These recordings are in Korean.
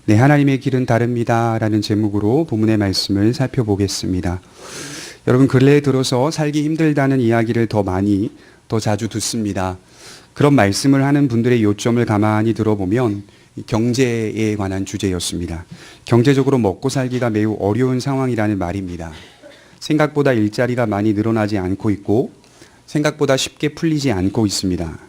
네, 하나님의 길은 다릅니다. 라는 제목으로 본문의 말씀을 살펴보겠습니다. 여러분, 근래에 들어서 살기 힘들다는 이야기를 더 자주 듣습니다. 그런 말씀을 하는 분들의 요점을 가만히 들어보면 경제에 관한 주제였습니다. 경제적으로 먹고 살기가 매우 어려운 상황이라는 말입니다. 생각보다 일자리가 많이 늘어나지 않고 있고 생각보다 쉽게 풀리지 않고 있습니다.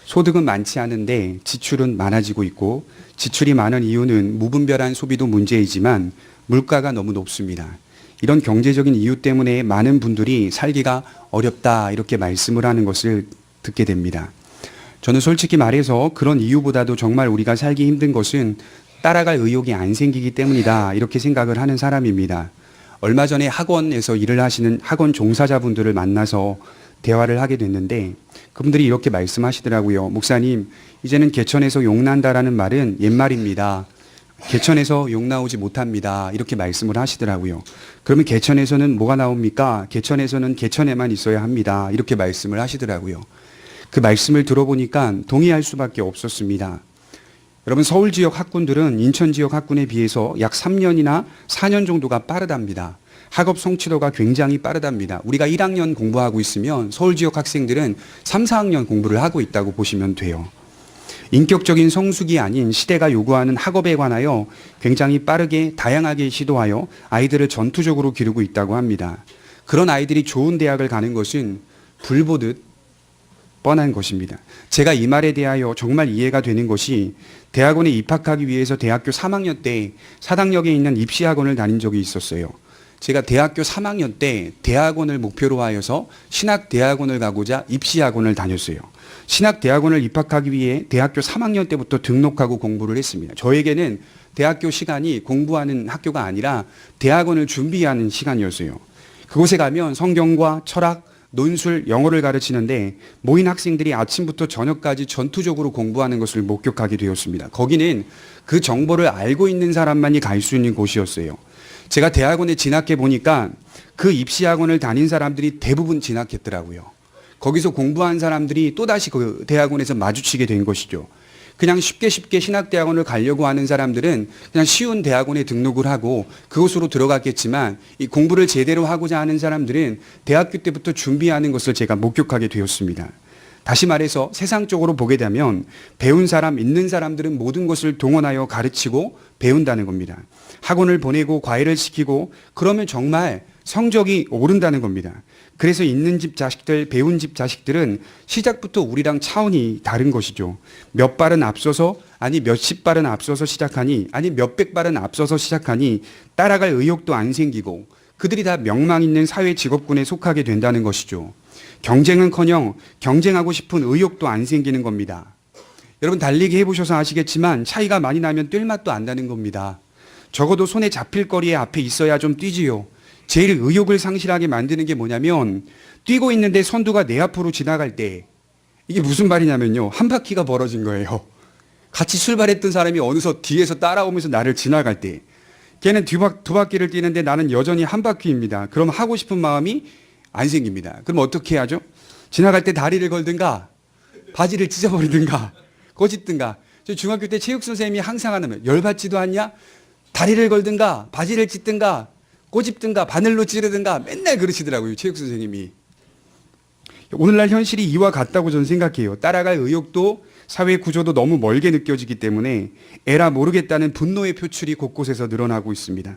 소득은 많지 않은데 지출은 많아지고 있고, 지출이 많은 이유는 무분별한 소비도 문제이지만 물가가 너무 높습니다. 이런 경제적인 이유 때문에 많은 분들이 살기가 어렵다, 이렇게 말씀을 하는 것을 듣게 됩니다. 저는 솔직히 말해서 그런 이유보다도 정말 우리가 살기 힘든 것은 따라갈 의욕이 안 생기기 때문이다, 이렇게 생각을 하는 사람입니다. 얼마 전에 학원에서 일을 하시는 학원 종사자분들을 만나서 대화를 하게 됐는데, 그분들이 이렇게 말씀하시더라고요. 목사님, 이제는 개천에서 용 난다라는 말은 옛말입니다. 개천에서 용 나오지 못합니다. 이렇게 말씀을 하시더라고요. 그러면 개천에서는 뭐가 나옵니까? 개천에서는 개천에만 있어야 합니다. 이렇게 말씀을 하시더라고요. 그 말씀을 들어보니까 동의할 수밖에 없었습니다. 여러분, 서울 지역 학군들은 인천 지역 학군에 비해서 약 3년이나 4년 정도가 빠르답니다. 학업 성취도가 굉장히 빠르답니다. 우리가 1학년 공부하고 있으면 서울 지역 학생들은 3, 4학년 공부를 하고 있다고 보시면 돼요. 인격적인 성숙이 아닌 시대가 요구하는 학업에 관하여 굉장히 빠르게 다양하게 시도하여 아이들을 전투적으로 기르고 있다고 합니다. 그런 아이들이 좋은 대학을 가는 것은 불보듯 뻔한 것입니다. 제가 이 말에 대하여 정말 이해가 되는 것이, 대학원에 입학하기 위해서 대학교 3학년 때 사당역에 있는 입시학원을 다닌 적이 있었어요. 제가 대학교 3학년 때 대학원을 목표로 하여서 신학대학원을 가고자 입시학원을 다녔어요. 신학대학원을 입학하기 위해 대학교 3학년 때부터 등록하고 공부를 했습니다. 저에게는 대학교 시간이 공부하는 학교가 아니라 대학원을 준비하는 시간이었어요. 그곳에 가면 성경과 철학, 논술, 영어를 가르치는데 모인 학생들이 아침부터 저녁까지 전투적으로 공부하는 것을 목격하게 되었습니다. 거기는 그 정보를 알고 있는 사람만이 갈 수 있는 곳이었어요. 제가 대학원에 진학해 보니까 그 입시학원을 다닌 사람들이 대부분 진학했더라고요. 거기서 공부한 사람들이 또다시 그 대학원에서 마주치게 된 것이죠. 그냥 쉽게 신학대학원을 가려고 하는 사람들은 그냥 쉬운 대학원에 등록을 하고 그곳으로 들어갔겠지만, 이 공부를 제대로 하고자 하는 사람들은 대학교 때부터 준비하는 것을 제가 목격하게 되었습니다. 다시 말해서 세상적으로 보게 되면 배운 사람, 있는 사람들은 모든 것을 동원하여 가르치고 배운다는 겁니다. 학원을 보내고 과외를 시키고 그러면 정말 성적이 오른다는 겁니다. 그래서 있는 집 자식들, 배운 집 자식들은 시작부터 우리랑 차원이 다른 것이죠. 몇 발은 앞서서, 아니 몇십 발은 앞서서 시작하니, 아니 몇백 발은 앞서서 시작하니 따라갈 의욕도 안 생기고 그들이 다 명망 있는 사회 직업군에 속하게 된다는 것이죠. 경쟁은커녕 경쟁하고 싶은 의욕도 안 생기는 겁니다. 여러분, 달리기 해보셔서 아시겠지만 차이가 많이 나면 뛸 맛도 안 나는 겁니다. 적어도 손에 잡힐 거리에 앞에 있어야 좀 뛰지요. 제일 의욕을 상실하게 만드는 게 뭐냐면, 뛰고 있는데 선두가 내 앞으로 지나갈 때, 이게 무슨 말이냐면요, 한 바퀴가 벌어진 거예요. 같이 출발했던 사람이 어느덧 뒤에서 따라오면서 나를 지나갈 때, 걔는 두 바퀴를 뛰는데 나는 여전히 한 바퀴입니다. 그럼 하고 싶은 마음이 안 생깁니다. 그럼 어떻게 해야죠? 지나갈 때 다리를 걸든가 바지를 찢어버리든가 꼬집든가. 저 중학교 때 체육 선생님이 항상 하는 말, 열받지도 않냐? 다리를 걸든가 바지를 찢든가 꼬집든가 바늘로 찌르든가 맨날 그러시더라고요, 체육 선생님이. 오늘날 현실이 이와 같다고 저는 생각해요. 따라갈 의욕도 사회 구조도 너무 멀게 느껴지기 때문에 에라 모르겠다는 분노의 표출이 곳곳에서 늘어나고 있습니다.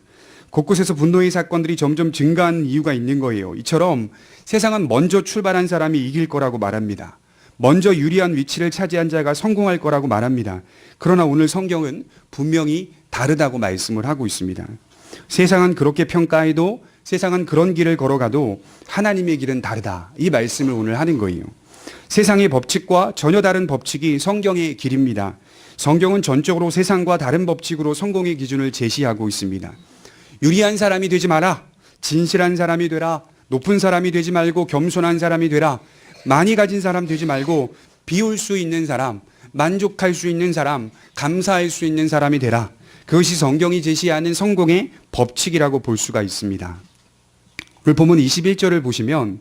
곳곳에서 분노의 사건들이 점점 증가하는 이유가 있는 거예요. 이처럼 세상은 먼저 출발한 사람이 이길 거라고 말합니다. 먼저 유리한 위치를 차지한 자가 성공할 거라고 말합니다. 그러나 오늘 성경은 분명히 다르다고 말씀을 하고 있습니다. 세상은 그렇게 평가해도, 세상은 그런 길을 걸어가도 하나님의 길은 다르다, 이 말씀을 오늘 하는 거예요. 세상의 법칙과 전혀 다른 법칙이 성경의 길입니다. 성경은 전적으로 세상과 다른 법칙으로 성공의 기준을 제시하고 있습니다. 유리한 사람이 되지 마라, 진실한 사람이 되라, 높은 사람이 되지 말고 겸손한 사람이 되라, 많이 가진 사람 되지 말고 비울 수 있는 사람, 만족할 수 있는 사람, 감사할 수 있는 사람이 되라. 그것이 성경이 제시하는 성공의 법칙이라고 볼 수가 있습니다. 오늘 본문 21절을 보시면,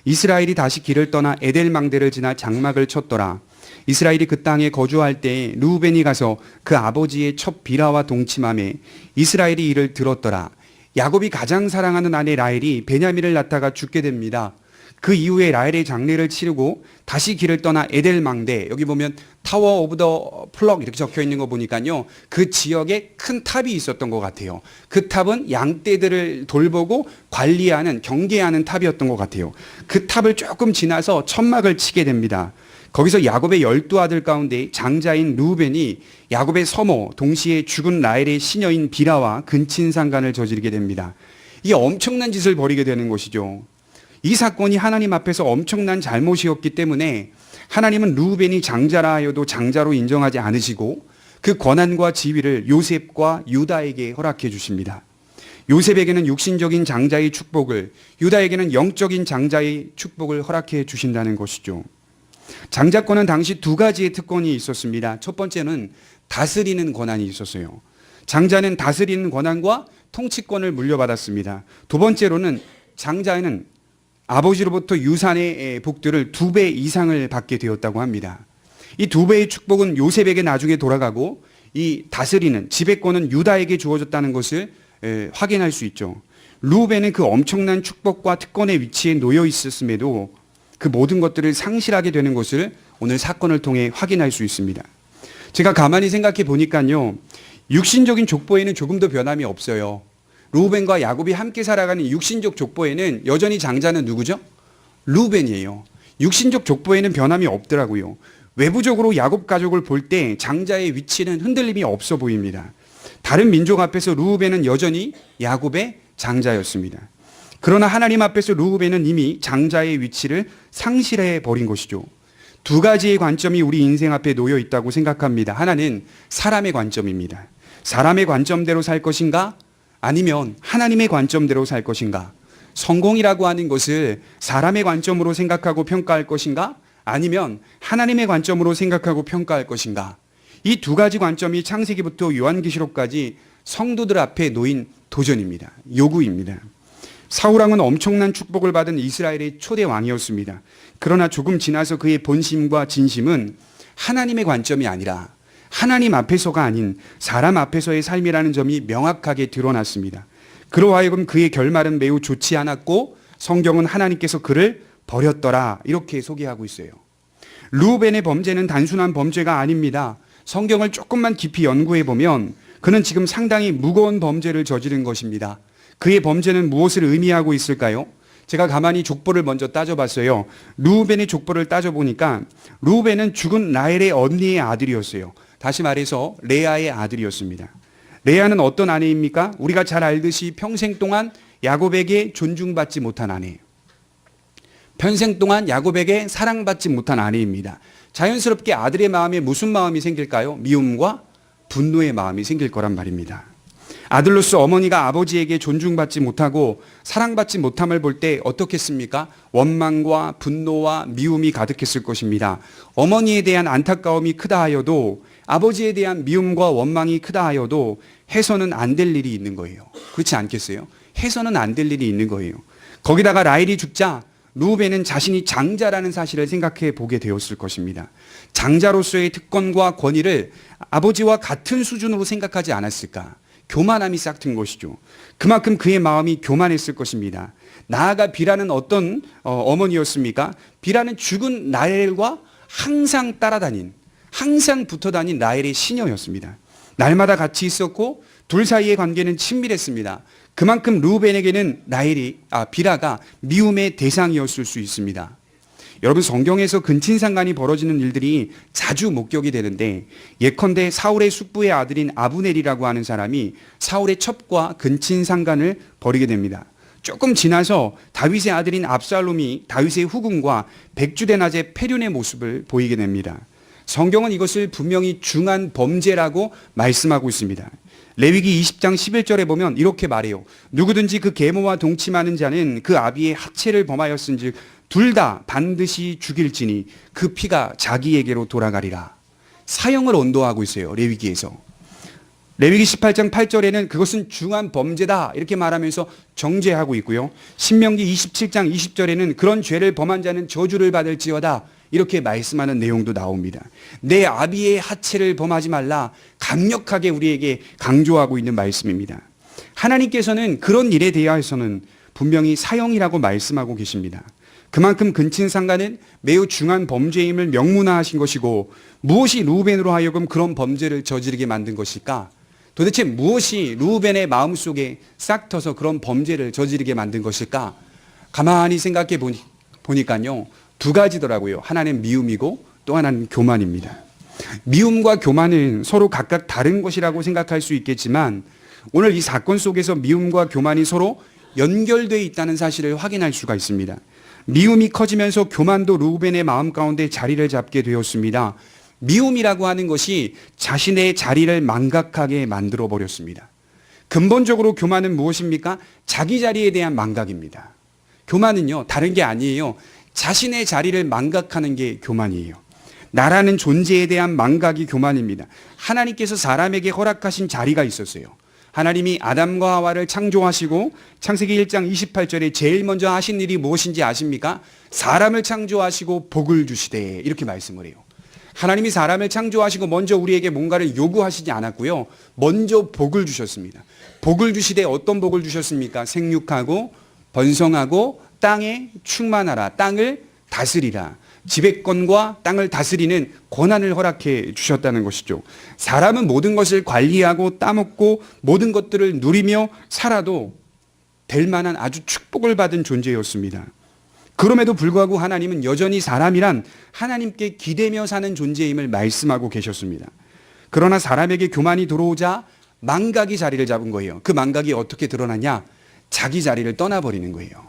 이스라엘이 다시 길을 떠나 에델 망대를 지나 장막을 쳤더라. 이스라엘이 그 땅에 거주할 때 르우벤이 가서 그 아버지의 첩 비라와 동침함에 이스라엘이 이를 들었더라. 야곱이 가장 사랑하는 아내 라헬이 베냐민을 낳다가 죽게 됩니다. 그 이후에 라헬의 장례를 치르고 다시 길을 떠나 에델 망대, 여기 보면 타워 오브 더 플럭 이렇게 적혀 있는 거 보니까요, 그 지역에 큰 탑이 있었던 것 같아요. 그 탑은 양떼들을 돌보고 관리하는, 경계하는 탑이었던 것 같아요. 그 탑을 조금 지나서 천막을 치게 됩니다. 거기서 야곱의 12아들 가운데 장자인 르우벤이 야곱의 서모, 동시에 죽은 라헬의 시녀인 비라와 근친상간을 저지르게 됩니다. 이게 엄청난 짓을 벌이게 되는 것이죠. 이 사건이 하나님 앞에서 엄청난 잘못이었기 때문에 하나님은 르우벤이 장자라 하여도 장자로 인정하지 않으시고 그 권한과 지위를 요셉과 유다에게 허락해 주십니다. 요셉에게는 육신적인 장자의 축복을, 유다에게는 영적인 장자의 축복을 허락해 주신다는 것이죠. 장자권은 당시 두 가지의 특권이 있었습니다. 첫 번째는 다스리는 권한이 있었어요. 장자는 다스리는 권한과 통치권을 물려받았습니다. 두 번째로는 장자는 아버지로부터 유산의 복들을 2배 이상을 받게 되었다고 합니다. 이 2배의 축복은 요셉에게 나중에 돌아가고 이 다스리는 지배권은 유다에게 주어졌다는 것을 확인할 수 있죠. 르우벤은 그 엄청난 축복과 특권의 위치에 놓여 있었음에도 그 모든 것들을 상실하게 되는 것을 오늘 사건을 통해 확인할 수 있습니다. 제가 가만히 생각해 보니까요, 육신적인 족보에는 조금도 변함이 없어요. 르우벤과 야곱이 함께 살아가는 육신적 족보에는 여전히 장자는 누구죠? 르우벤이에요. 육신적 족보에는 변함이 없더라고요. 외부적으로 야곱 가족을 볼 때 장자의 위치는 흔들림이 없어 보입니다. 다른 민족 앞에서 르우벤은 여전히 야곱의 장자였습니다. 그러나 하나님 앞에서 르우벤은 이미 장자의 위치를 상실해 버린 것이죠. 두 가지의 관점이 우리 인생 앞에 놓여 있다고 생각합니다. 하나는 사람의 관점입니다. 사람의 관점대로 살 것인가? 아니면 하나님의 관점대로 살 것인가? 성공이라고 하는 것을 사람의 관점으로 생각하고 평가할 것인가? 아니면 하나님의 관점으로 생각하고 평가할 것인가? 이 두 가지 관점이 창세기부터 요한계시록까지 성도들 앞에 놓인 도전입니다. 요구입니다. 사울왕은 엄청난 축복을 받은 이스라엘의 초대 왕이었습니다. 그러나 조금 지나서 그의 본심과 진심은 하나님의 관점이 아니라 하나님 앞에서가 아닌 사람 앞에서의 삶이라는 점이 명확하게 드러났습니다. 그로 하여금 그의 결말은 매우 좋지 않았고 성경은 하나님께서 그를 버렸더라 이렇게 소개하고 있어요. 르우벤의 범죄는 단순한 범죄가 아닙니다. 성경을 조금만 깊이 연구해 보면 그는 지금 상당히 무거운 범죄를 저지른 것입니다. 그의 범죄는 무엇을 의미하고 있을까요? 제가 가만히 족보를 먼저 따져봤어요. 르우벤의 족보를 따져보니까 르우벤은 죽은 라헬의 언니의 아들이었어요. 다시 말해서 레아의 아들이었습니다. 레아는 어떤 아내입니까? 우리가 잘 알듯이 평생 동안 야곱에게 존중받지 못한 아내예요. 평생 동안 야곱에게 사랑받지 못한 아내입니다. 자연스럽게 아들의 마음에 무슨 마음이 생길까요? 미움과 분노의 마음이 생길 거란 말입니다. 아들로서 어머니가 아버지에게 존중받지 못하고 사랑받지 못함을 볼 때 어떻겠습니까? 원망과 분노와 미움이 가득했을 것입니다. 어머니에 대한 안타까움이 크다 하여도 아버지에 대한 미움과 원망이 크다 하여도 해서는 안 될 일이 있는 거예요. 그렇지 않겠어요? 해서는 안 될 일이 있는 거예요. 거기다가 라헬이 죽자 르우벤은 자신이 장자라는 사실을 생각해 보게 되었을 것입니다. 장자로서의 특권과 권위를 아버지와 같은 수준으로 생각하지 않았을까? 교만함이 싹튼 것이죠. 그만큼 그의 마음이 교만했을 것입니다. 나아가 비라는 어떤 어머니였습니까? 비라는 죽은 라헬과 항상 따라다닌, 항상 붙어다닌 라헬의 시녀였습니다. 날마다 같이 있었고 둘 사이의 관계는 친밀했습니다. 그만큼 르우벤에게는 비라가 미움의 대상이었을 수 있습니다. 여러분, 성경에서 근친상간이 벌어지는 일들이 자주 목격이 되는데 예컨대 사울의 숙부의 아들인 아브넬이라고 하는 사람이 사울의 첩과 근친상간을 벌이게 됩니다. 조금 지나서 다윗의 아들인 압살롬이 다윗의 후궁과 백주대 낮의 패륜의 모습을 보이게 됩니다. 성경은 이것을 분명히 중한 범죄라고 말씀하고 있습니다. 레위기 20장 11절에 보면 이렇게 말해요. 누구든지 그 계모와 동침하는 자는 그 아비의 하체를 범하였은즉 둘 다 반드시 죽일지니 그 피가 자기에게로 돌아가리라. 사형을 언도하고 있어요. 레위기에서. 레위기 18장 8절에는 그것은 중한 범죄다 이렇게 말하면서 정죄하고 있고요. 신명기 27장 20절에는 그런 죄를 범한 자는 저주를 받을지어다 이렇게 말씀하는 내용도 나옵니다. 내 아비의 하체를 범하지 말라 강력하게 우리에게 강조하고 있는 말씀입니다. 하나님께서는 그런 일에 대해서는 분명히 사형이라고 말씀하고 계십니다. 그만큼 근친상간은 매우 중한 범죄임을 명문화하신 것이고, 무엇이 루벤으로 하여금 그런 범죄를 저지르게 만든 것일까? 도대체 무엇이 루벤의 마음속에 싹 터서 그런 범죄를 저지르게 만든 것일까? 가만히 생각해 보니까요, 두 가지더라고요. 하나는 미움이고 또 하나는 교만입니다. 미움과 교만은 서로 각각 다른 것이라고 생각할 수 있겠지만, 오늘 이 사건 속에서 미움과 교만이 서로 연결되어 있다는 사실을 확인할 수가 있습니다. 미움이 커지면서 교만도 루벤의 마음 가운데 자리를 잡게 되었습니다. 미움이라고 하는 것이 자신의 자리를 망각하게 만들어 버렸습니다. 근본적으로 교만은 무엇입니까? 자기 자리에 대한 망각입니다. 교만은요, 다른 게 아니에요. 자신의 자리를 망각하는 게 교만이에요. 나라는 존재에 대한 망각이 교만입니다. 하나님께서 사람에게 허락하신 자리가 있었어요. 하나님이 아담과 하와를 창조하시고 창세기 1장 28절에 제일 먼저 하신 일이 무엇인지 아십니까? 사람을 창조하시고 복을 주시되, 이렇게 말씀을 해요. 하나님이 사람을 창조하시고 먼저 우리에게 뭔가를 요구하시지 않았고요. 먼저 복을 주셨습니다. 복을 주시되 어떤 복을 주셨습니까? 생육하고 번성하고 땅에 충만하라. 땅을 다스리라. 지배권과 땅을 다스리는 권한을 허락해 주셨다는 것이죠. 사람은 모든 것을 관리하고 따먹고 모든 것들을 누리며 살아도 될 만한 아주 축복을 받은 존재였습니다. 그럼에도 불구하고 하나님은 여전히 사람이란 하나님께 기대며 사는 존재임을 말씀하고 계셨습니다. 그러나 사람에게 교만이 들어오자 망각이 자리를 잡은 거예요. 그 망각이 어떻게 드러나냐? 자기 자리를 떠나버리는 거예요.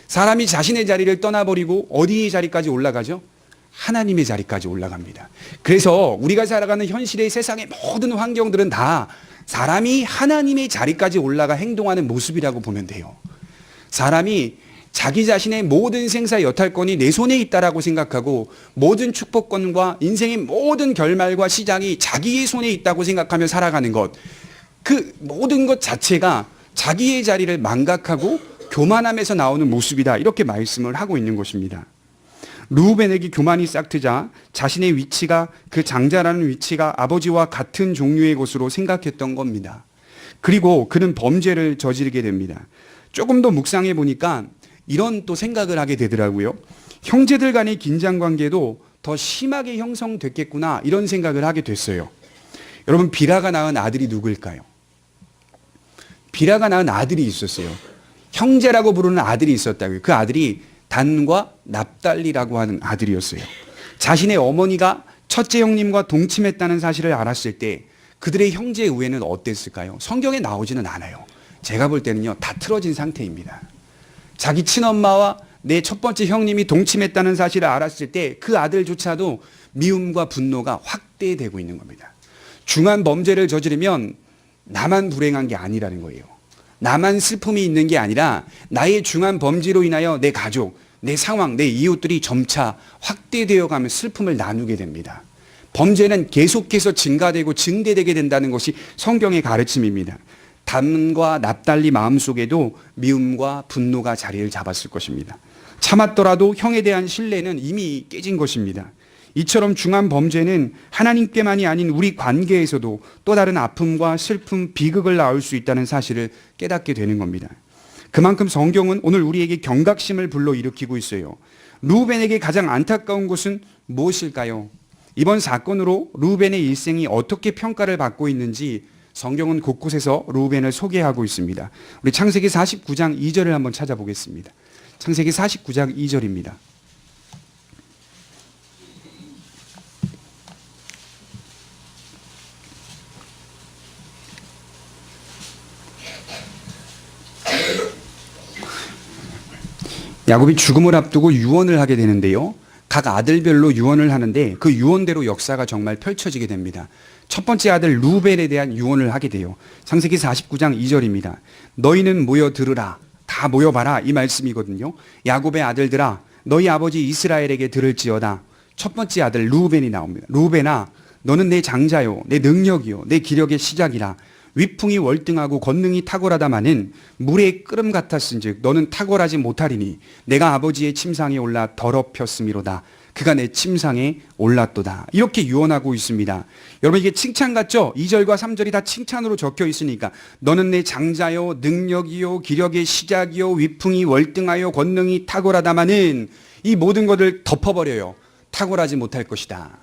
사람이 자신의 자리를 떠나버리고 어디의 자리까지 올라가죠? 하나님의 자리까지 올라갑니다. 그래서 우리가 살아가는 현실의 세상의 모든 환경들은 다 사람이 하나님의 자리까지 올라가 행동하는 모습이라고 보면 돼요. 사람이 자기 자신의 모든 생사 여탈권이 내 손에 있다라고 생각하고 모든 축복권과 인생의 모든 결말과 시작이 자기의 손에 있다고 생각하며 살아가는 것, 그 모든 것 자체가 자기의 자리를 망각하고 교만함에서 나오는 모습이다, 이렇게 말씀을 하고 있는 것입니다. 루벤에게 교만이 싹트자 자신의 위치가, 그 장자라는 위치가 아버지와 같은 종류의 것으로 생각했던 겁니다. 그리고 그는 범죄를 저지르게 됩니다. 조금 더 묵상해 보니까 이런 또 생각을 하게 되더라고요. 형제들 간의 긴장 관계도 더 심하게 형성됐겠구나, 이런 생각을 하게 됐어요. 여러분, 비라가 낳은 아들이 누구일까요? 비라가 낳은 아들이 있었어요. 형제라고 부르는 아들이 있었다고요. 그 아들이 단과 납달리라고 하는 아들이었어요. 자신의 어머니가 첫째 형님과 동침했다는 사실을 알았을 때 그들의 형제의 우애는 어땠을까요? 성경에 나오지는 않아요. 제가 볼 때는요, 다 틀어진 상태입니다. 자기 친엄마와 내 첫 번째 형님이 동침했다는 사실을 알았을 때 그 아들조차도 미움과 분노가 확대되고 있는 겁니다. 중한 범죄를 저지르면 나만 불행한 게 아니라는 거예요. 나만 슬픔이 있는 게 아니라 나의 중한 범죄로 인하여 내 가족, 내 상황, 내 이웃들이 점차 확대되어 가면 슬픔을 나누게 됩니다. 범죄는 계속해서 증가되고 증대되게 된다는 것이 성경의 가르침입니다. 단과 납달리 마음속에도 미움과 분노가 자리를 잡았을 것입니다. 참았더라도 형에 대한 신뢰는 이미 깨진 것입니다. 이처럼 중한 범죄는 하나님께만이 아닌 우리 관계에서도 또 다른 아픔과 슬픔, 비극을 낳을 수 있다는 사실을 깨닫게 되는 겁니다. 그만큼 성경은 오늘 우리에게 경각심을 불러일으키고 있어요. 루벤에게 가장 안타까운 것은 무엇일까요? 이번 사건으로 루벤의 일생이 어떻게 평가를 받고 있는지 성경은 곳곳에서 루벤을 소개하고 있습니다. 우리 창세기 49장 2절을 한번 찾아보겠습니다. 창세기 49장 2절입니다. 야곱이 죽음을 앞두고 유언을 하게 되는데요. 각 아들별로 유언을 하는데 그 유언대로 역사가 정말 펼쳐지게 됩니다. 첫 번째 아들 루벤에 대한 유언을 하게 돼요. 창세기 49장 2절입니다. 너희는 모여 들으라. 다 모여봐라, 이 말씀이거든요. 야곱의 아들들아, 너희 아버지 이스라엘에게 들을지어다. 첫 번째 아들 루벤이 나옵니다. 루벤아, 너는 내 장자요, 내 능력이요, 내 기력의 시작이라. 위풍이 월등하고 권능이 탁월하다마는 물의 끓음 같았은즉 너는 탁월하지 못하리니 내가 아버지의 침상에 올라 더럽혔음이로다. 그가 내 침상에 올랐도다. 이렇게 유언하고 있습니다. 여러분 이게 칭찬 같죠? 2절과 3절이 다 칭찬으로 적혀 있으니까 너는 내 장자요 능력이요 기력의 시작이요 위풍이 월등하여 권능이 탁월하다마는 이 모든 것을 덮어버려요. 탁월하지 못할 것이다.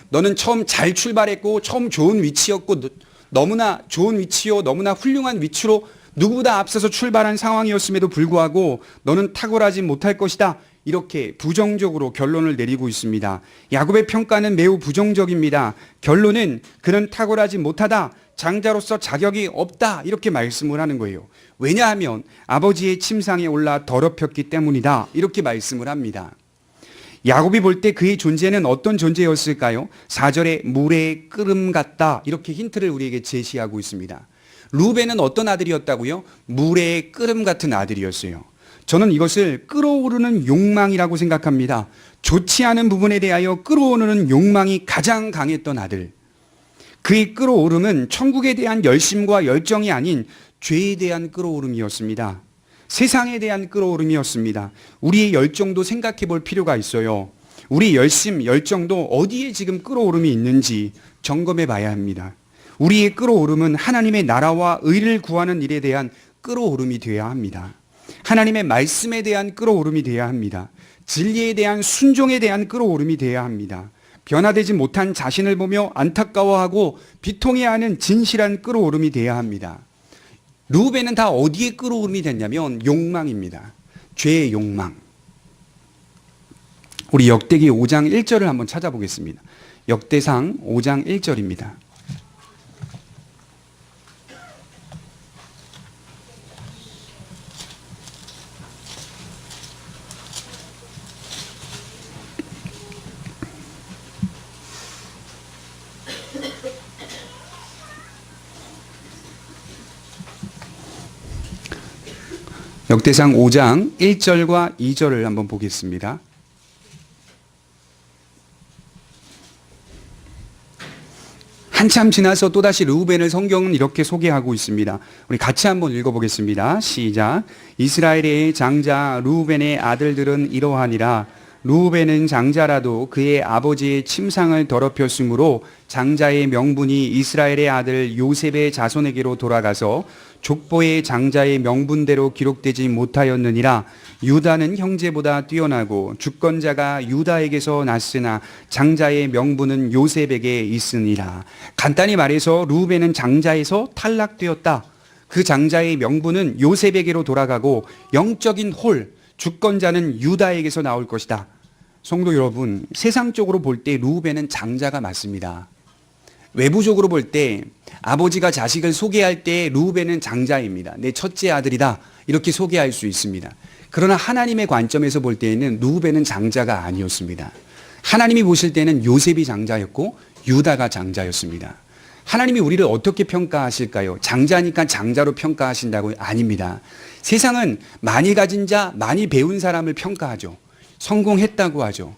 너는 처음 잘 출발했고 처음 좋은 위치였고 너무나 좋은 위치요 너무나 훌륭한 위치로 누구보다 앞서서 출발한 상황이었음에도 불구하고 너는 탁월하지 못할 것이다. 이렇게 부정적으로 결론을 내리고 있습니다. 야곱의 평가는 매우 부정적입니다. 결론은 그는 탁월하지 못하다. 장자로서 자격이 없다. 이렇게 말씀을 하는 거예요. 왜냐하면 아버지의 침상에 올라 더럽혔기 때문이다. 이렇게 말씀을 합니다. 야곱이 볼 때 그의 존재는 어떤 존재였을까요? 4절에 물의 끓음 같다. 이렇게 힌트를 우리에게 제시하고 있습니다. 루벤은 어떤 아들이었다고요? 물의 끓음 같은 아들이었어요. 저는 이것을 끓어오르는 욕망이라고 생각합니다. 좋지 않은 부분에 대하여 끓어오르는 욕망이 가장 강했던 아들. 그의 끓어오름은 천국에 대한 열심과 열정이 아닌 죄에 대한 끓어오름이었습니다. 세상에 대한 끓어오름이었습니다. 우리의 열정도 생각해 볼 필요가 있어요. 우리 열심, 열정도 어디에 지금 끓어오름이 있는지 점검해 봐야 합니다. 우리의 끓어오름은 하나님의 나라와 의를 구하는 일에 대한 끓어오름이 되어야 합니다. 하나님의 말씀에 대한 끓어오름이 되어야 합니다. 진리에 대한 순종에 대한 끓어오름이 되어야 합니다. 변화되지 못한 자신을 보며 안타까워하고 비통해야 하는 진실한 끓어오름이 되어야 합니다. 루벤은 다 어디에 끓어오름이 됐냐면 욕망입니다. 죄의 욕망. 우리 역대기 5장 1절을 한번 찾아보겠습니다. 역대상 5장 1절입니다. 역대상 5장 1절과 2절을 한번 보겠습니다. 한참 지나서 또다시 르우벤을 성경은 이렇게 소개하고 있습니다. 우리 같이 한번 읽어보겠습니다. 시작. 이스라엘의 장자 르우벤의 아들들은 이러하니라. 르우벤은 장자라도 그의 아버지의 침상을 더럽혔으므로 장자의 명분이 이스라엘의 아들 요셉의 자손에게로 돌아가서 족보의 장자의 명분대로 기록되지 못하였느니라. 유다는 형제보다 뛰어나고 주권자가 유다에게서 났으나 장자의 명분은 요셉에게 있으니라. 간단히 말해서 르우벤은 장자에서 탈락되었다. 그 장자의 명분은 요셉에게로 돌아가고 영적인 홀, 주권자는 유다에게서 나올 것이다. 성도 여러분, 세상적으로 볼 때 르우벤은 장자가 맞습니다. 외부적으로 볼 때 아버지가 자식을 소개할 때 르우벤은 장자입니다. 내 첫째 아들이다. 이렇게 소개할 수 있습니다. 그러나 하나님의 관점에서 볼 때에는 르우벤은 장자가 아니었습니다. 하나님이 보실 때는 요셉이 장자였고 유다가 장자였습니다. 하나님이 우리를 어떻게 평가하실까요? 장자니까 장자로 평가하신다고? 아닙니다. 세상은 많이 가진 자, 많이 배운 사람을 평가하죠. 성공했다고 하죠.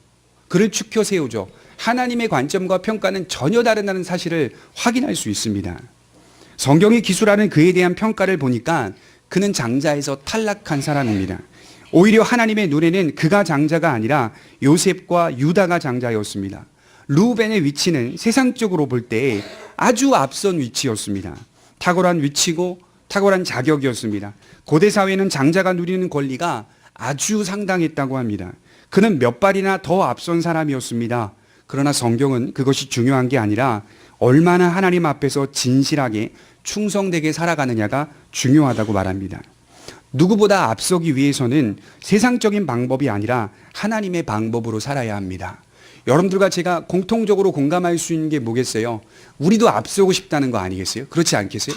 그를 추켜 세우죠. 하나님의 관점과 평가는 전혀 다르다는 사실을 확인할 수 있습니다. 성경이 기술하는 그에 대한 평가를 보니까 그는 장자에서 탈락한 사람입니다. 오히려 하나님의 눈에는 그가 장자가 아니라 요셉과 유다가 장자였습니다. 르우벤의 위치는 세상적으로 볼 때 아주 앞선 위치였습니다. 탁월한 위치고 탁월한 자격이었습니다. 고대 사회는 장자가 누리는 권리가 아주 상당했다고 합니다. 그는 몇 발이나 더 앞선 사람이었습니다. 그러나 성경은 그것이 중요한 게 아니라 얼마나 하나님 앞에서 진실하게 충성되게 살아가느냐가 중요하다고 말합니다. 누구보다 앞서기 위해서는 세상적인 방법이 아니라 하나님의 방법으로 살아야 합니다. 여러분들과 제가 공통적으로 공감할 수 있는 게 뭐겠어요? 우리도 앞서고 싶다는 거 아니겠어요? 그렇지 않겠어요?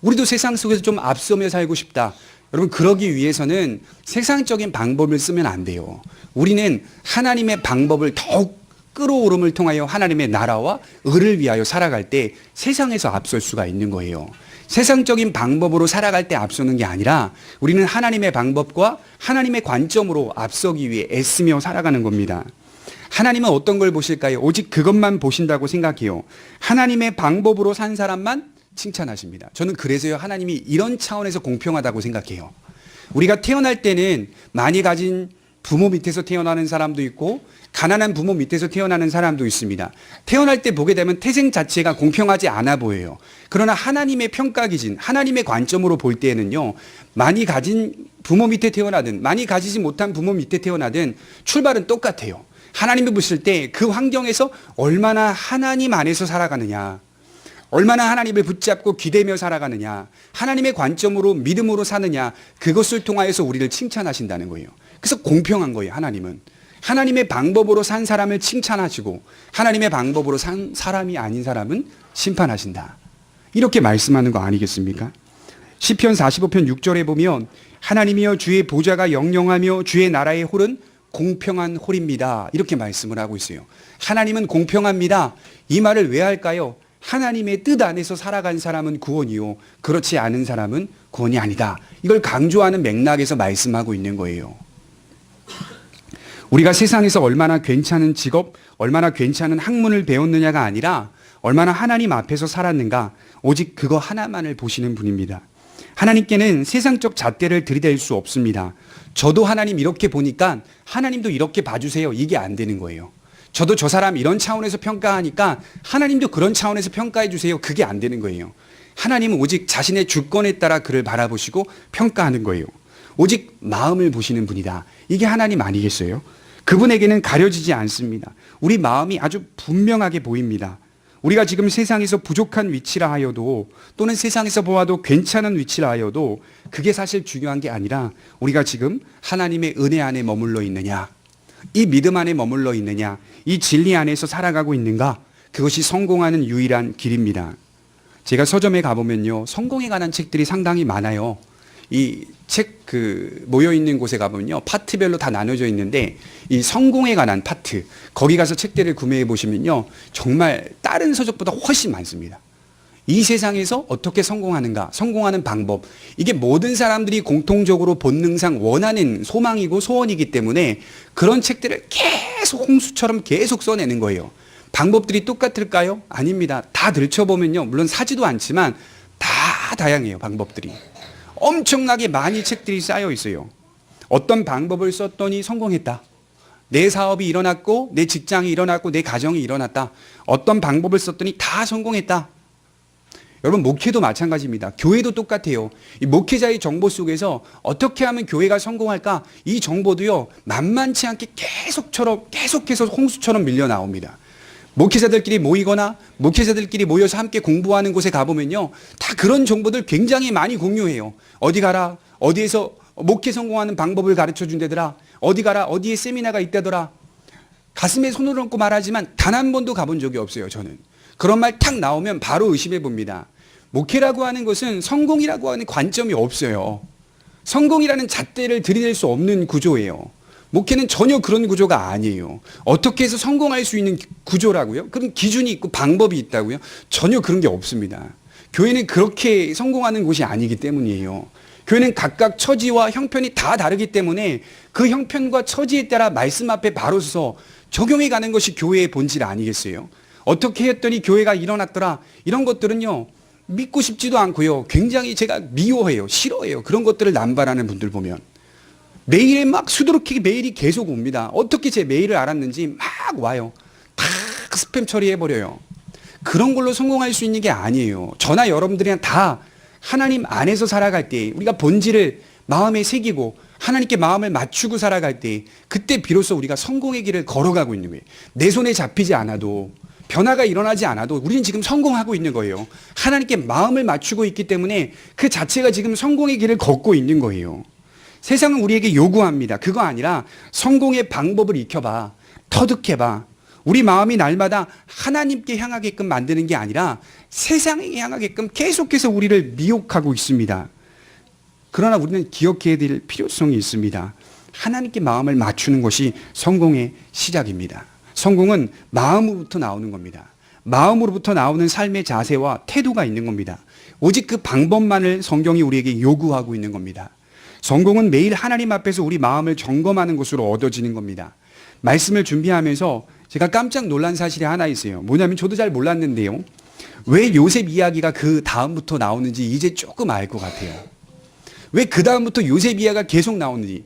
우리도 세상 속에서 좀 앞서며 살고 싶다. 여러분, 그러기 위해서는 세상적인 방법을 쓰면 안 돼요. 우리는 하나님의 방법을 더욱 끌어오름을 통하여 하나님의 나라와 의를 위하여 살아갈 때 세상에서 앞설 수가 있는 거예요. 세상적인 방법으로 살아갈 때 앞서는 게 아니라 우리는 하나님의 방법과 하나님의 관점으로 앞서기 위해 애쓰며 살아가는 겁니다. 하나님은 어떤 걸 보실까요? 오직 그것만 보신다고 생각해요. 하나님의 방법으로 산 사람만 칭찬하십니다. 저는 그래서요, 하나님이 이런 차원에서 공평하다고 생각해요. 우리가 태어날 때는 많이 가진 부모 밑에서 태어나는 사람도 있고 가난한 부모 밑에서 태어나는 사람도 있습니다. 태어날 때 보게 되면 태생 자체가 공평하지 않아 보여요. 그러나 하나님의 평가 기준, 하나님의 관점으로 볼 때에는요, 많이 가진 부모 밑에 태어나든 많이 가지지 못한 부모 밑에 태어나든 출발은 똑같아요. 하나님이 보실 때 그 환경에서 얼마나 하나님 안에서 살아가느냐, 얼마나 하나님을 붙잡고 기대며 살아가느냐, 하나님의 관점으로 믿음으로 사느냐, 그것을 통하여서 우리를 칭찬하신다는 거예요. 그래서 공평한 거예요. 하나님은 하나님의 방법으로 산 사람을 칭찬하시고 하나님의 방법으로 산 사람이 아닌 사람은 심판하신다, 이렇게 말씀하는 거 아니겠습니까? 시편 45편 6절에 보면 하나님이여 주의 보좌가 영영하며 주의 나라의 홀은 공평한 홀입니다, 이렇게 말씀을 하고 있어요. 하나님은 공평합니다. 이 말을 왜 할까요? 하나님의 뜻 안에서 살아간 사람은 구원이요, 그렇지 않은 사람은 구원이 아니다, 이걸 강조하는 맥락에서 말씀하고 있는 거예요. 우리가 세상에서 얼마나 괜찮은 직업, 얼마나 괜찮은 학문을 배웠느냐가 아니라 얼마나 하나님 앞에서 살았는가, 오직 그거 하나만을 보시는 분입니다. 하나님께는 세상적 잣대를 들이댈 수 없습니다. 저도 하나님 이렇게 보니까 하나님도 이렇게 봐주세요, 이게 안 되는 거예요. 저도 저 사람 이런 차원에서 평가하니까 하나님도 그런 차원에서 평가해 주세요, 그게 안 되는 거예요. 하나님은 오직 자신의 주권에 따라 그를 바라보시고 평가하는 거예요. 오직 마음을 보시는 분이다, 이게 하나님 아니겠어요? 그분에게는 가려지지 않습니다. 우리 마음이 아주 분명하게 보입니다. 우리가 지금 세상에서 부족한 위치라 하여도, 또는 세상에서 보아도 괜찮은 위치라 하여도 그게 사실 중요한 게 아니라 우리가 지금 하나님의 은혜 안에 머물러 있느냐, 이 믿음 안에 머물러 있느냐, 이 진리 안에서 살아가고 있는가, 그것이 성공하는 유일한 길입니다. 제가 서점에 가보면요, 성공에 관한 책들이 상당히 많아요. 이 책 모여 있는 곳에 가보면요, 파트별로 다 나눠져 있는데 이 성공에 관한 파트, 거기 가서 책들을 구매해 보시면요, 정말 다른 서적보다 훨씬 많습니다. 이 세상에서 어떻게 성공하는가, 성공하는 방법, 이게 모든 사람들이 공통적으로 본능상 원하는 소망이고 소원이기 때문에 그런 책들을 계속 홍수처럼 계속 써내는 거예요. 방법들이 똑같을까요? 아닙니다. 다 들춰보면요, 물론 사지도 않지만 다 다양해요. 방법들이 엄청나게 많이 책들이 쌓여 있어요. 어떤 방법을 썼더니 성공했다, 내 사업이 일어났고 내 직장이 일어났고 내 가정이 일어났다, 어떤 방법을 썼더니 다 성공했다. 여러분, 목회도 마찬가지입니다. 교회도 똑같아요. 이 목회자의 정보 속에서 어떻게 하면 교회가 성공할까, 이 정보도요, 만만치 않게 계속해서 홍수처럼 밀려 나옵니다. 목회자들끼리 모이거나 목회자들끼리 모여서 함께 공부하는 곳에 가보면요, 다 그런 정보들 굉장히 많이 공유해요. 어디 가라, 어디에서 목회 성공하는 방법을 가르쳐 준다더라, 어디 가라, 어디에 세미나가 있다더라. 가슴에 손을 얹고 말하지만 단 한 번도 가본 적이 없어요. 저는 그런 말 탁 나오면 바로 의심해 봅니다. 목회라고 하는 것은 성공이라고 하는 관점이 없어요. 성공이라는 잣대를 들이댈 수 없는 구조예요. 목회는 전혀 그런 구조가 아니에요. 어떻게 해서 성공할 수 있는 구조라고요? 그런 기준이 있고 방법이 있다고요? 전혀 그런 게 없습니다. 교회는 그렇게 성공하는 곳이 아니기 때문이에요. 교회는 각각 처지와 형편이 다 다르기 때문에 그 형편과 처지에 따라 말씀 앞에 바로 서서 적용해 가는 것이 교회의 본질 아니겠어요? 어떻게 했더니 교회가 일어났더라, 이런 것들은요, 믿고 싶지도 않고요, 굉장히 제가 미워해요, 싫어해요. 그런 것들을 남발하는 분들 보면 메일에 막 수두룩하게 메일이 계속 옵니다. 어떻게 제 메일을 알았는지 막 와요. 다 스팸 처리해버려요. 그런 걸로 성공할 수 있는 게 아니에요. 저나 여러분들이랑 다 하나님 안에서 살아갈 때, 우리가 본질을 마음에 새기고 하나님께 마음을 맞추고 살아갈 때, 그때 비로소 우리가 성공의 길을 걸어가고 있는 거예요. 내 손에 잡히지 않아도, 변화가 일어나지 않아도 우리는 지금 성공하고 있는 거예요. 하나님께 마음을 맞추고 있기 때문에 그 자체가 지금 성공의 길을 걷고 있는 거예요. 세상은 우리에게 요구합니다. 그거 아니라 성공의 방법을 익혀봐, 터득해봐. 우리 마음이 날마다 하나님께 향하게끔 만드는 게 아니라 세상에 향하게끔 계속해서 우리를 미혹하고 있습니다. 그러나 우리는 기억해야 될 필요성이 있습니다. 하나님께 마음을 맞추는 것이 성공의 시작입니다. 성공은 마음으로부터 나오는 겁니다. 마음으로부터 나오는 삶의 자세와 태도가 있는 겁니다. 오직 그 방법만을 성경이 우리에게 요구하고 있는 겁니다. 성공은 매일 하나님 앞에서 우리 마음을 점검하는 것으로 얻어지는 겁니다. 말씀을 준비하면서 제가 깜짝 놀란 사실이 하나 있어요. 뭐냐면 저도 잘 몰랐는데요, 왜 요셉 이야기가 그 다음부터 나오는지 이제 조금 알 것 같아요. 왜 그 다음부터 요셉 이야기가 계속 나오는지.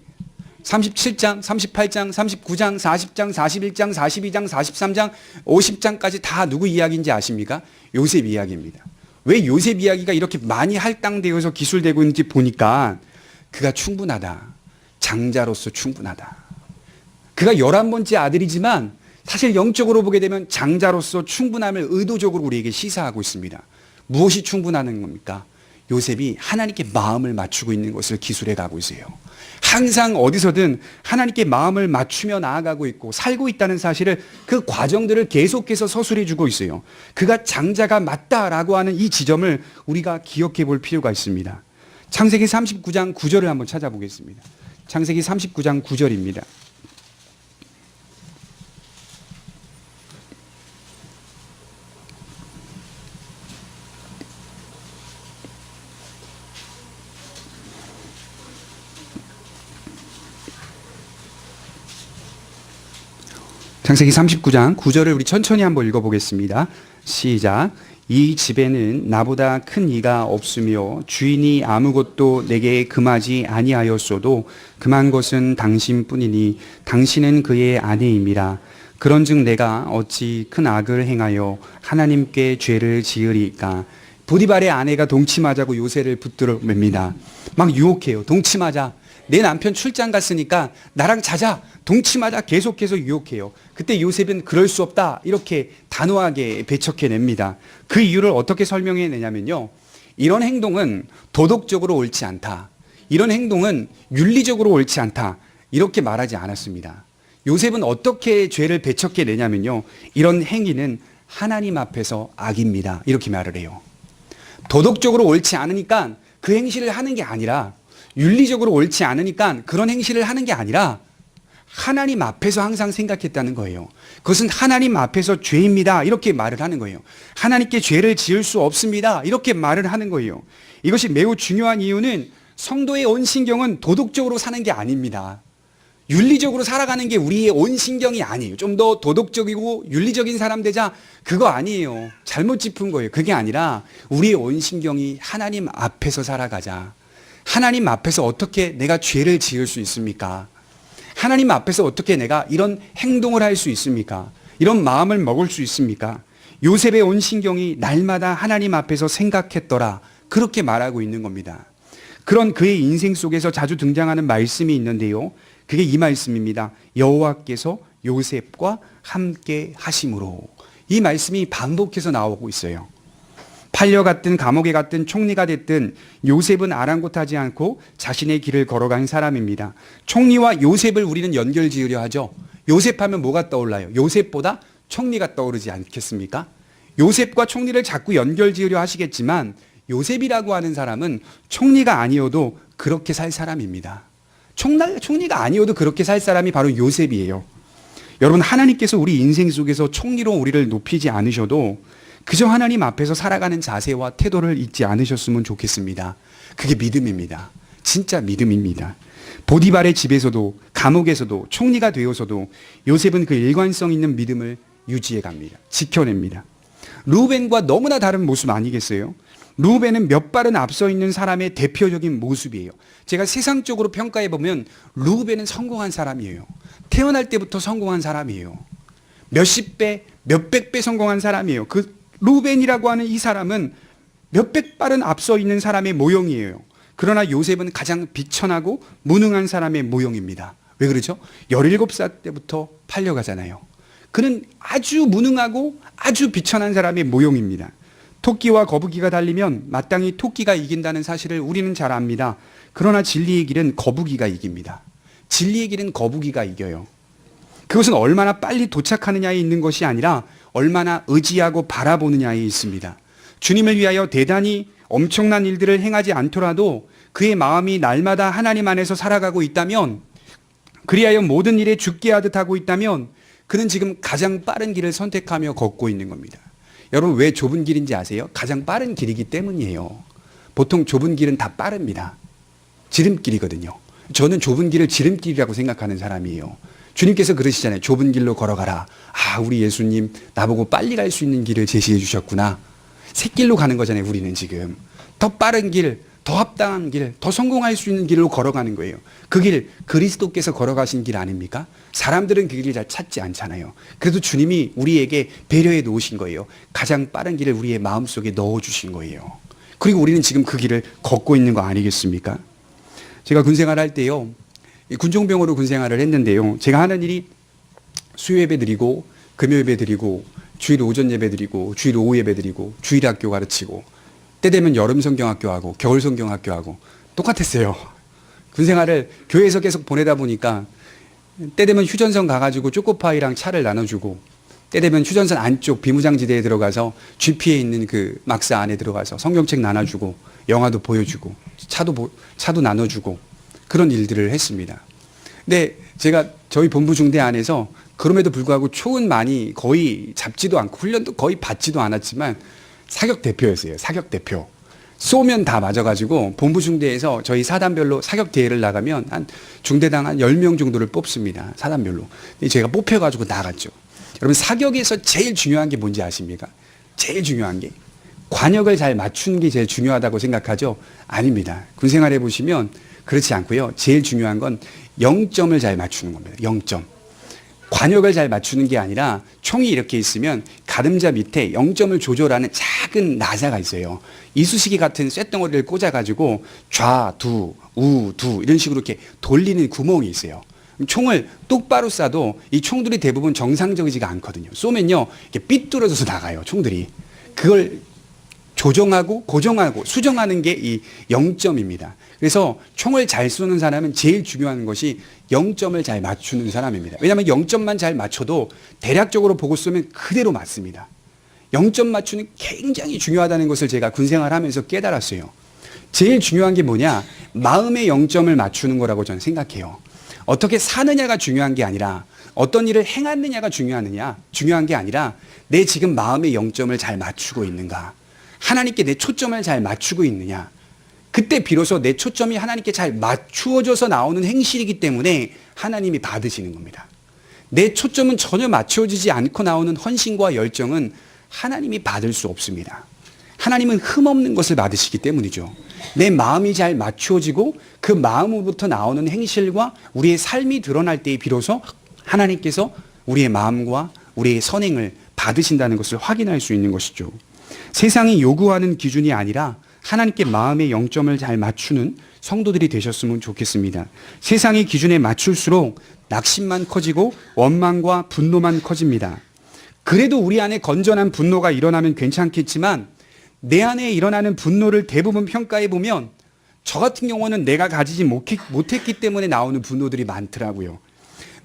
37장, 38장, 39장, 40장, 41장, 42장, 43장, 50장까지 다 누구 이야기인지 아십니까? 요셉 이야기입니다. 왜 요셉 이야기가 이렇게 많이 할당되어서 기술되고 있는지 보니까 그가 충분하다. 장자로서 충분하다. 그가 11번째 아들이지만 사실 영적으로 보게 되면 장자로서 충분함을 의도적으로 우리에게 시사하고 있습니다. 무엇이 충분하는 겁니까? 요셉이 하나님께 마음을 맞추고 있는 것을 기술해 가고 있어요. 항상 어디서든 하나님께 마음을 맞추며 나아가고 있고 살고 있다는 사실을 그 과정들을 계속해서 서술해 주고 있어요. 그가 장자가 맞다라고 하는 이 지점을 우리가 기억해 볼 필요가 있습니다. 창세기 39장 9절을 한번 찾아보겠습니다. 창세기 39장 9절입니다. 창세기 39장 9절을 우리 천천히 한번 읽어보겠습니다. 시작. 이 집에는 나보다 큰 이가 없으며 주인이 아무것도 내게 금하지 아니하였어도 금한 것은 당신뿐이니 당신은 그의 아내임이라. 그런즉 내가 어찌 큰 악을 행하여 하나님께 죄를 지으리까. 보디발의 아내가 동침하자고 요셉을 붙들어 맵니다. 막 유혹해요. 동침하자. 내 남편 출장 갔으니까 나랑 자자. 동침하자. 계속해서 유혹해요. 그때 요셉은 그럴 수 없다. 이렇게 단호하게 배척해냅니다. 그 이유를 어떻게 설명해내냐면요. 이런 행동은 도덕적으로 옳지 않다. 이런 행동은 윤리적으로 옳지 않다. 이렇게 말하지 않았습니다. 요셉은 어떻게 죄를 배척해내냐면요. 이런 행위는 하나님 앞에서 악입니다. 이렇게 말을 해요. 도덕적으로 옳지 않으니까 그 행실을 하는 게 아니라, 윤리적으로 옳지 않으니까 그런 행실을 하는 게 아니라 하나님 앞에서 항상 생각했다는 거예요. 그것은 하나님 앞에서 죄입니다. 이렇게 말을 하는 거예요. 하나님께 죄를 지을 수 없습니다. 이렇게 말을 하는 거예요. 이것이 매우 중요한 이유는 성도의 온신경은 도덕적으로 사는 게 아닙니다. 윤리적으로 살아가는 게 우리의 온신경이 아니에요. 좀 더 도덕적이고 윤리적인 사람 되자, 그거 아니에요. 잘못 짚은 거예요. 그게 아니라 우리의 온신경이 하나님 앞에서 살아가자. 하나님 앞에서 어떻게 내가 죄를 지을 수 있습니까? 하나님 앞에서 어떻게 내가 이런 행동을 할 수 있습니까? 이런 마음을 먹을 수 있습니까? 요셉의 온신경이 날마다 하나님 앞에서 생각했더라. 그렇게 말하고 있는 겁니다. 그런 그의 인생 속에서 자주 등장하는 말씀이 있는데요. 그게 이 말씀입니다. 여호와께서 요셉과 함께 하심으로. 이 말씀이 반복해서 나오고 있어요. 팔려갔든 감옥에 갔든 총리가 됐든 요셉은 아랑곳하지 않고 자신의 길을 걸어간 사람입니다. 총리와 요셉을 우리는 연결 지으려 하죠. 요셉 하면 뭐가 떠올라요? 요셉보다 총리가 떠오르지 않겠습니까? 요셉과 총리를 자꾸 연결 지으려 하시겠지만 요셉이라고 하는 사람은 총리가 아니어도 그렇게 살 사람입니다. 총리가 아니어도 그렇게 살 사람이 바로 요셉이에요. 여러분, 하나님께서 우리 인생 속에서 총리로 우리를 높이지 않으셔도 그저 하나님 앞에서 살아가는 자세와 태도를 잊지 않으셨으면 좋겠습니다. 그게 믿음입니다. 진짜 믿음입니다. 보디발의 집에서도 감옥에서도 총리가 되어서도 요셉은 그 일관성 있는 믿음을 유지해 갑니다. 지켜냅니다. 르우벤과 너무나 다른 모습 아니겠어요? 르우벤은 몇 발은 앞서 있는 사람의 대표적인 모습이에요. 제가 세상적으로 평가해 보면 르우벤은 성공한 사람이에요. 태어날 때부터 성공한 사람이에요. 몇십 배, 몇백 배 성공한 사람이에요. 그 르우벤이라고 하는 이 사람은 몇백 발은 앞서 있는 사람의 모형이에요. 그러나 요셉은 가장 비천하고 무능한 사람의 모형입니다. 왜 그러죠? 17살 때부터 팔려가잖아요. 그는 아주 무능하고 아주 비천한 사람의 모형입니다. 토끼와 거북이가 달리면 마땅히 토끼가 이긴다는 사실을 우리는 잘 압니다. 그러나 진리의 길은 거북이가 이깁니다. 진리의 길은 거북이가 이겨요. 그것은 얼마나 빨리 도착하느냐에 있는 것이 아니라 얼마나 의지하고 바라보느냐에 있습니다. 주님을 위하여 대단히 엄청난 일들을 행하지 않더라도 그의 마음이 날마다 하나님 안에서 살아가고 있다면, 그리하여 모든 일에 죽게 하듯 하고 있다면 그는 지금 가장 빠른 길을 선택하며 걷고 있는 겁니다. 여러분, 왜 좁은 길인지 아세요? 가장 빠른 길이기 때문이에요. 보통 좁은 길은 다 빠릅니다. 지름길이거든요. 저는 좁은 길을 지름길이라고 생각하는 사람이에요. 주님께서 그러시잖아요. 좁은 길로 걸어가라. 아, 우리 예수님 나보고 빨리 갈 수 있는 길을 제시해 주셨구나. 샛길로 가는 거잖아요. 우리는 지금 더 빠른 길, 더 합당한 길, 더 성공할 수 있는 길로 걸어가는 거예요. 그 길, 그리스도께서 걸어가신 길 아닙니까? 사람들은 그 길을 잘 찾지 않잖아요. 그래도 주님이 우리에게 배려해 놓으신 거예요. 가장 빠른 길을 우리의 마음속에 넣어주신 거예요. 그리고 우리는 지금 그 길을 걷고 있는 거 아니겠습니까? 제가 군생활 할 때요, 군종병으로 군생활을 했는데요, 제가 하는 일이 수요 예배 드리고, 금요 예배 드리고, 주일 오전 예배 드리고, 주일 오후 예배 드리고, 주일 학교 가르치고, 때 되면 여름 성경학교 하고 겨울 성경학교 하고 똑같았어요. 군생활을 교회에서 계속 보내다 보니까 때 되면 휴전선 가가지고 초코파이랑 차를 나눠주고, 때 되면 휴전선 안쪽 비무장지대에 들어가서 GP에 있는 그 막사 안에 들어가서 성경책 나눠주고 영화도 보여주고 차도 나눠주고 그런 일들을 했습니다. 근데 제가 저희 본부 중대 안에서 그럼에도 불구하고 총은 많이 거의 잡지도 않고 훈련도 거의 받지도 않았지만 사격 대표였어요. 사격 대표. 쏘면 다 맞아가지고 본부 중대에서 저희 사단별로 사격 대회를 나가면 한 중대당 한 10명 정도를 뽑습니다. 사단별로. 제가 뽑혀가지고 나갔죠. 여러분, 사격에서 제일 중요한 게 뭔지 아십니까? 제일 중요한 게 관역을 잘 맞추는 게 제일 중요하다고 생각하죠? 아닙니다. 군생활 해보시면 그렇지 않고요. 제일 중요한 건 0점을 잘 맞추는 겁니다. 0점. 관역을 잘 맞추는 게 아니라 총이 이렇게 있으면 가름자 밑에 0점을 조절하는 작은 나사가 있어요. 이쑤시개 같은 쇳덩어리를 꽂아가지고 좌, 두, 우, 두 이런 식으로 이렇게 돌리는 구멍이 있어요. 총을 똑바로 쏴도 이 총들이 대부분 정상적이지가 않거든요. 쏘면요, 이렇게 삐뚤어져서 나가요, 총들이. 그걸 조정하고 고정하고 수정하는 게 이 0점입니다. 그래서 총을 잘 쏘는 사람은 제일 중요한 것이 0점을 잘 맞추는 사람입니다. 왜냐하면 0점만 잘 맞춰도 대략적으로 보고 쏘면 그대로 맞습니다. 0점 맞추는 굉장히 중요하다는 것을 제가 군생활하면서 깨달았어요. 제일 중요한 게 뭐냐? 마음의 0점을 맞추는 거라고 저는 생각해요. 어떻게 사느냐가 중요한 게 아니라 어떤 일을 행하느냐가 중요한 게 아니라 내 지금 마음의 0점을 잘 맞추고 있는가? 하나님께 내 초점을 잘 맞추고 있느냐? 그때 비로소 내 초점이 하나님께 잘 맞추어져서 나오는 행실이기 때문에 하나님이 받으시는 겁니다. 내 초점은 전혀 맞추어지지 않고 나오는 헌신과 열정은 하나님이 받을 수 없습니다. 하나님은 흠없는 것을 받으시기 때문이죠. 내 마음이 잘 맞추어지고 그 마음으로부터 나오는 행실과 우리의 삶이 드러날 때에 비로소 하나님께서 우리의 마음과 우리의 선행을 받으신다는 것을 확인할 수 있는 것이죠. 세상이 요구하는 기준이 아니라 하나님께 마음의 0점을 잘 맞추는 성도들이 되셨으면 좋겠습니다. 세상의 기준에 맞출수록 낙심만 커지고 원망과 분노만 커집니다. 그래도 우리 안에 건전한 분노가 일어나면 괜찮겠지만 내 안에 일어나는 분노를 대부분 평가해 보면 저 같은 경우는 내가 가지지 못했기 때문에 나오는 분노들이 많더라고요.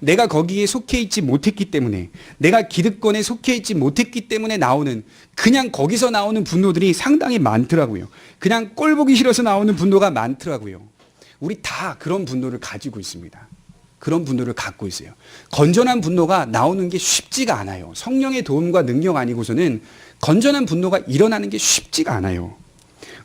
내가 거기에 속해 있지 못했기 때문에, 내가 기득권에 속해 있지 못했기 때문에 나오는, 그냥 거기서 나오는 분노들이 상당히 많더라고요. 그냥 꼴 보기 싫어서 나오는 분노가 많더라고요. 우리 다 그런 분노를 가지고 있습니다. 그런 분노를 갖고 있어요. 건전한 분노가 나오는 게 쉽지가 않아요. 성령의 도움과 능력 아니고서는 건전한 분노가 일어나는 게 쉽지가 않아요.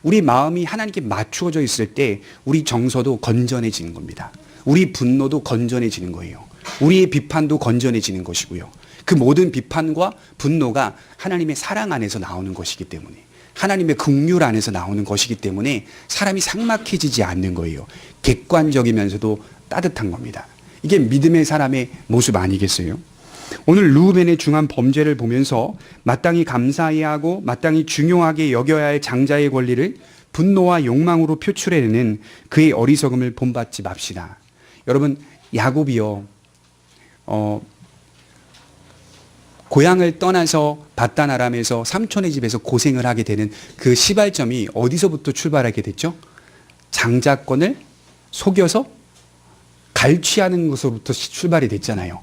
우리 마음이 하나님께 맞추어져 있을 때 우리 정서도 건전해지는 겁니다. 우리 분노도 건전해지는 거예요. 우리의 비판도 건전해지는 것이고요. 그 모든 비판과 분노가 하나님의 사랑 안에서 나오는 것이기 때문에, 하나님의 긍휼 안에서 나오는 것이기 때문에 사람이 삭막해지지 않는 거예요. 객관적이면서도 따뜻한 겁니다. 이게 믿음의 사람의 모습 아니겠어요? 오늘 르우벤의 중한 범죄를 보면서 마땅히 감사해야 하고 마땅히 중요하게 여겨야 할 장자의 권리를 분노와 욕망으로 표출해내는 그의 어리석음을 본받지 맙시다. 여러분, 야곱이요, 고향을 떠나서 밧단 아람에서 삼촌의 집에서 고생을 하게 되는 그 시발점이 어디서부터 출발하게 됐죠? 장자권을 속여서 갈취하는 것으로부터 출발이 됐잖아요.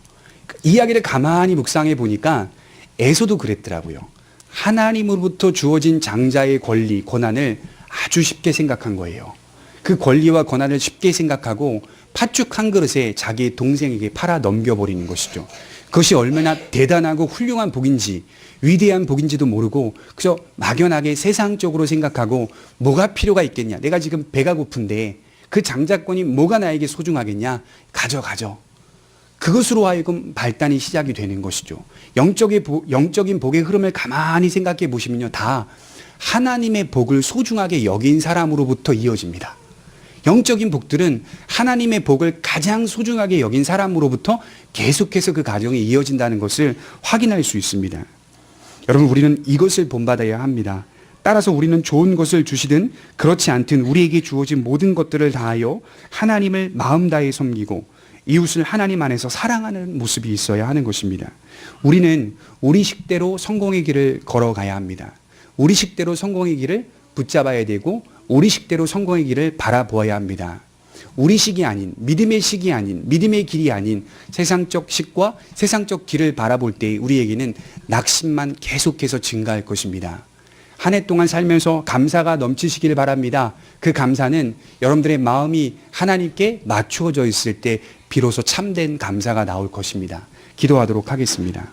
이야기를 가만히 묵상해 보니까 에서도 그랬더라고요. 하나님으로부터 주어진 장자의 권리, 권한을 아주 쉽게 생각한 거예요. 그 권리와 권한을 쉽게 생각하고 팥죽 한 그릇에 자기의 동생에게 팔아 넘겨버리는 것이죠. 그것이 얼마나 대단하고 훌륭한 복인지, 위대한 복인지도 모르고 그저 막연하게 세상적으로 생각하고 뭐가 필요가 있겠냐. 내가 지금 배가 고픈데 그 장자권이 뭐가 나에게 소중하겠냐. 가져. 그것으로 하여금 발단이 시작이 되는 것이죠. 영적인 복의 흐름을 가만히 생각해 보시면요. 다 하나님의 복을 소중하게 여긴 사람으로부터 이어집니다. 영적인 복들은 하나님의 복을 가장 소중하게 여긴 사람으로부터 계속해서 그 가정이 이어진다는 것을 확인할 수 있습니다. 여러분, 우리는 이것을 본받아야 합니다. 따라서 우리는 좋은 것을 주시든 그렇지 않든 우리에게 주어진 모든 것들을 다하여 하나님을 마음 다해 섬기고 이웃을 하나님 안에서 사랑하는 모습이 있어야 하는 것입니다. 우리는 우리 식대로 성공의 길을 걸어가야 합니다. 우리 식대로 성공의 길을 붙잡아야 되고 우리 식대로 성공의 길을 바라보아야 합니다. 우리 식이 아닌, 믿음의 식이 아닌, 믿음의 길이 아닌 세상적 식과 세상적 길을 바라볼 때 우리에게는 낙심만 계속해서 증가할 것입니다. 한 해 동안 살면서 감사가 넘치시길 바랍니다. 그 감사는 여러분들의 마음이 하나님께 맞추어져 있을 때 비로소 참된 감사가 나올 것입니다. 기도하도록 하겠습니다.